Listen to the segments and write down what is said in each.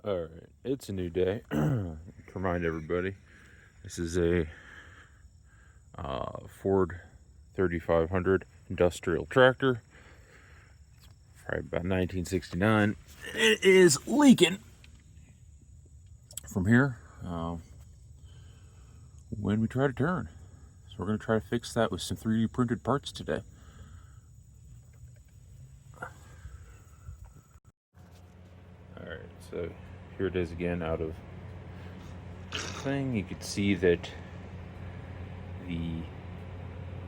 Alright, it's a new day. To remind everybody, this is a Ford 3500 industrial tractor. It's probably about 1969. It is leaking from here when we try to turn. So we're going to try to fix that with some 3D printed parts today. Alright, so here it is again out of the thing. You can see that the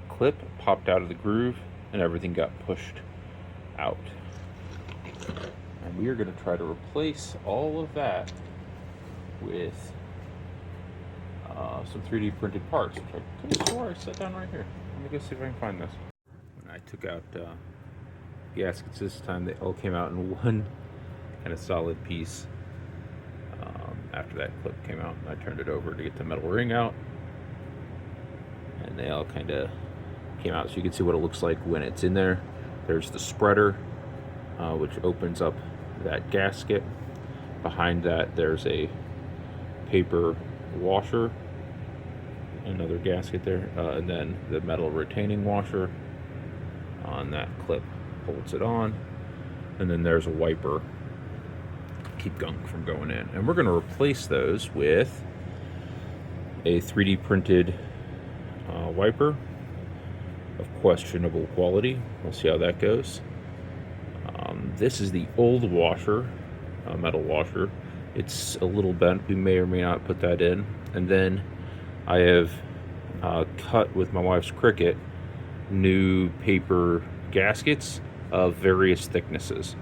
clip popped out of the groove and everything got pushed out. And we are going to try to replace all of that with some 3D printed parts, which I could have swore I set down right here. Let me go see if I can find this. When I took out gaskets this time, they all came out in one kind of solid piece. After that clip came out, and I turned it over to get the metal ring out, and they all kind of came out, so you can see what it looks like when it's in there. There's the spreader, which opens up that gasket. Behind that, there's a paper washer, another gasket there, and then the metal retaining washer on that clip holds it on, and then there's a wiper to keep gunk from going in. And we're going to replace those with a 3D printed wiper of questionable quality. We'll see how that goes. This is the old washer, metal washer. It's a little bent. We may or may not put that in. And then I have cut with my wife's Cricut new paper gaskets of various thicknesses.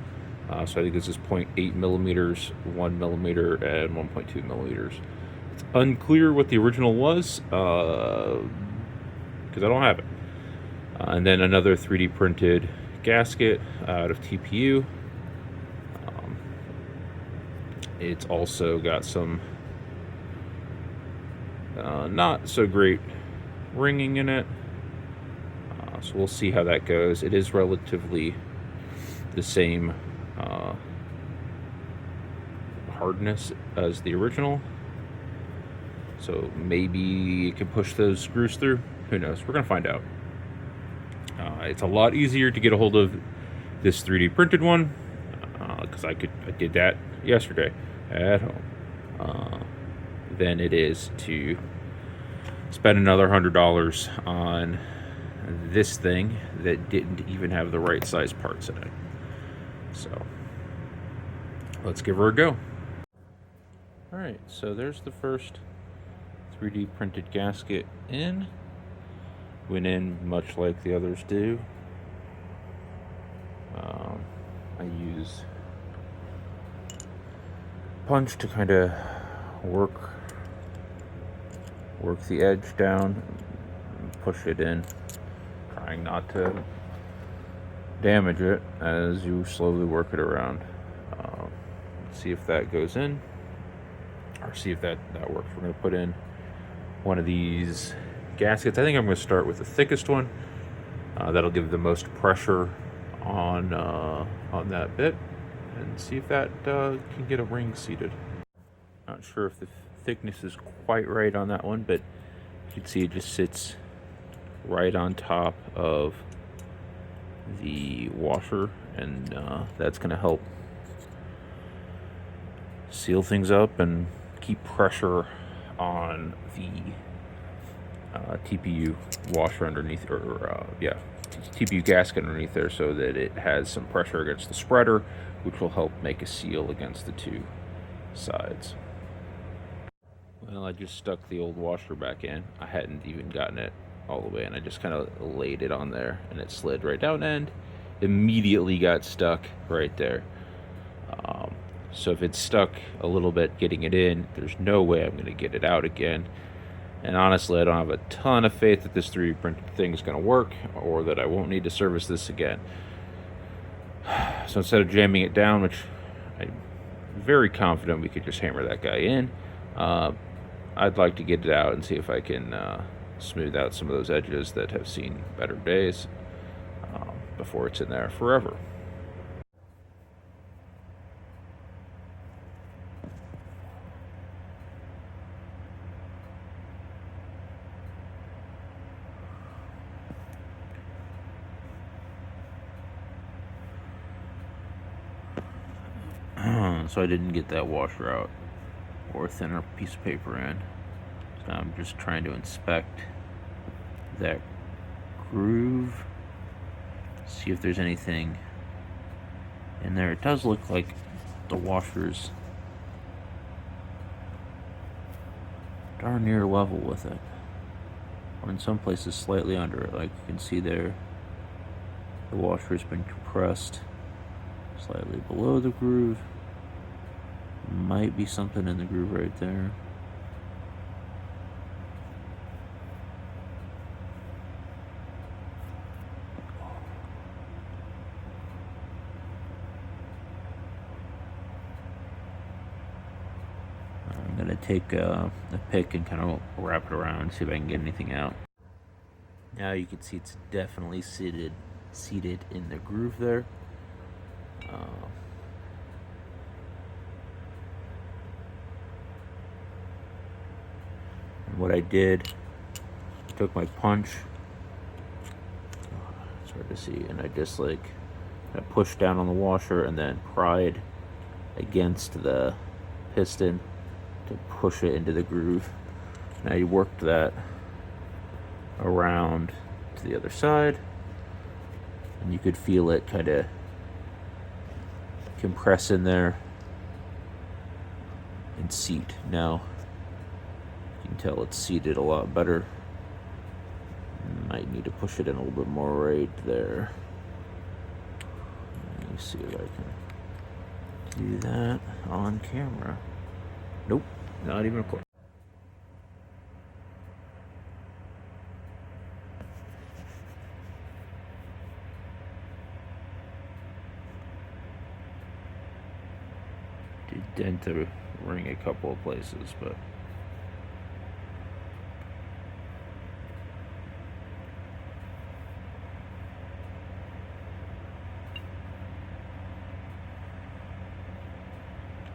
So I think this is 0.8 millimeters, 1 millimeter, and 1.2 millimeters. It's unclear what the original was because I don't have it. And then another 3D printed gasket out of TPU. It's also got some not so great ringing in it. So we'll see how that goes. It is relatively the same hardness as the original. So maybe you can push those screws through. Who knows? We're going to find out. It's a lot easier to get a hold of this 3D printed one because I did that yesterday at home than it is to spend another $100 on this thing that didn't even have the right size parts in it. So let's give her a go. Alright, so there's the first 3D printed gasket in. Went in much like the others do. I use punch to kind of work the edge down and push it in, trying not to damage it as you slowly work it around. See if that goes in, or see if that works. We're going to put in one of these gaskets. I think I'm going to start with the thickest one. That'll give the most pressure on that bit, and see if that can get a ring seated. Not sure if the thickness is quite right on that one, but you can see it just sits right on top of the washer, and that's going to help seal things up and keep pressure on the TPU washer underneath, or TPU gasket underneath there, so that it has some pressure against the spreader, which will help make a seal against the two sides. Well, I just stuck the old washer back in. I hadn't even gotten it all the way in. I just kind of laid it on there, and it slid right down, and immediately got stuck right there. So if it's stuck a little bit getting it in, there's no way I'm going to get it out again. And honestly, I don't have a ton of faith that this 3D printed thing is going to work, or that I won't need to service this again. So instead of jamming it down, which I'm very confident we could just hammer that guy in, I'd like to get it out and see if I can smooth out some of those edges that have seen better days before it's in there forever. So I didn't get that washer out or thinner piece of paper in. So now I'm just trying to inspect that groove, see if there's anything in there. It does look like the washer's darn near level with it, or in some places slightly under it. Like you can see there, the washer's been compressed slightly below the groove. Might be something in the groove right there. I'm gonna take a pick and kind of wrap it around and see if I can get anything out. Now you can see it's definitely seated in the groove there. And what I did, I took my punch, it's hard to see, and I just like pushed down on the washer and then pried against the piston to push it into the groove. Now you worked that around to the other side, and you could feel it kind of compress in there and seat. Now you can tell it's seated a lot better. Might need to push it in a little bit more right there. Let me see if I can do that on camera. Nope, not even a close. Did dent the ring a couple of places, but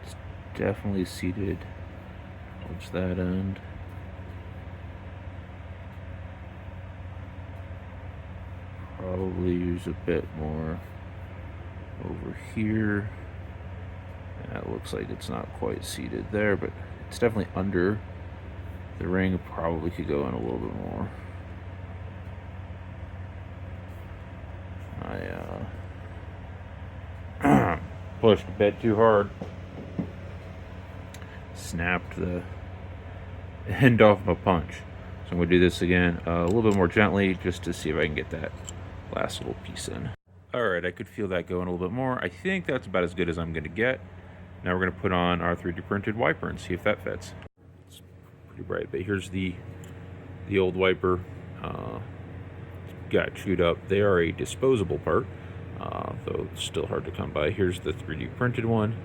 it's definitely seated towards that end. Probably use a bit more over here. That looks like it's not quite seated there, but it's definitely under the ring. It probably could go in a little bit more. I pushed a bit too hard. Snapped the end off my punch. So I'm going to do this again a little bit more gently just to see if I can get that last little piece in. Alright, I could feel that going a little bit more. I think that's about as good as I'm going to get. Now we're going to put on our 3D printed wiper and see if that fits. It's pretty bright, but here's the old wiper. Got chewed up. They are a disposable part, though it's still hard to come by. Here's the 3D printed one.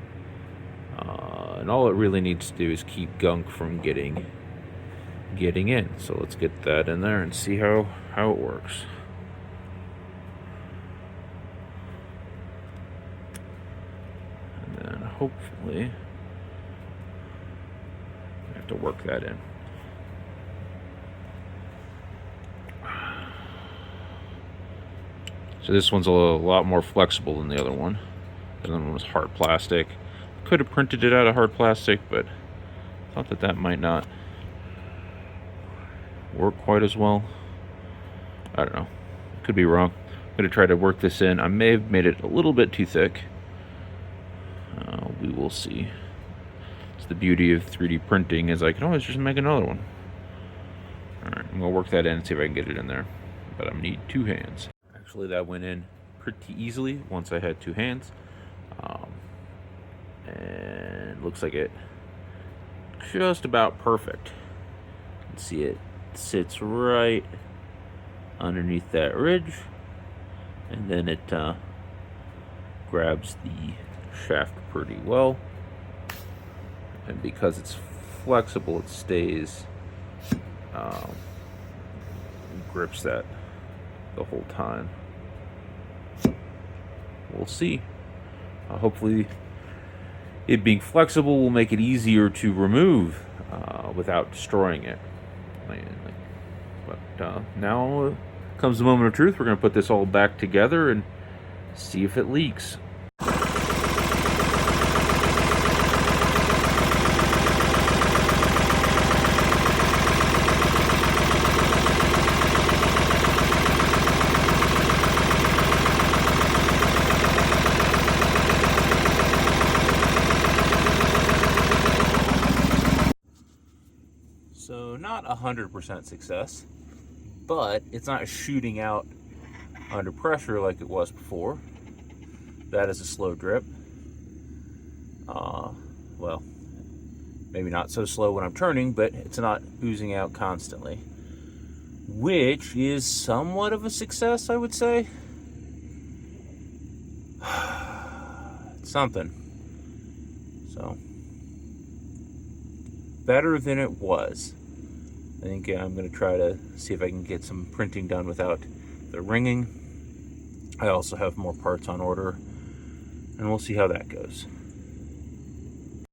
And all it really needs to do is keep gunk from getting in. So let's get that in there and see how it works. And then hopefully I have to work that in. So this one's a lot more flexible than the other one. The other one was hard plastic. Could have printed it out of hard plastic, but thought that might not work quite as well. I don't know. Could be wrong. I'm going to try to work this in. I may have made it a little bit too thick. We will see. It's the beauty of 3D printing is I can always just make another one. Alright, I'm going to work that in and see if I can get it in there. But I'm going to need 2 hands. Actually, that went in pretty easily once I had 2 hands. And looks like it just about perfect. You can see it sits right underneath that ridge, and then it grabs the shaft pretty well, and because it's flexible it stays grips that the whole time. We'll see. Hopefully it being flexible will make it easier to remove without destroying it. But now comes the moment of truth. We're going to put this all back together and see if it leaks. not 100% success, but it's not shooting out under pressure like it was before. That is a slow drip. Well, maybe not so slow when I'm turning, but it's not oozing out constantly, which is somewhat of a success, I would say. It's something. So, better than it was. I think I'm going to try to see if I can get some printing done without the ringing. I also have more parts on order, and we'll see how that goes.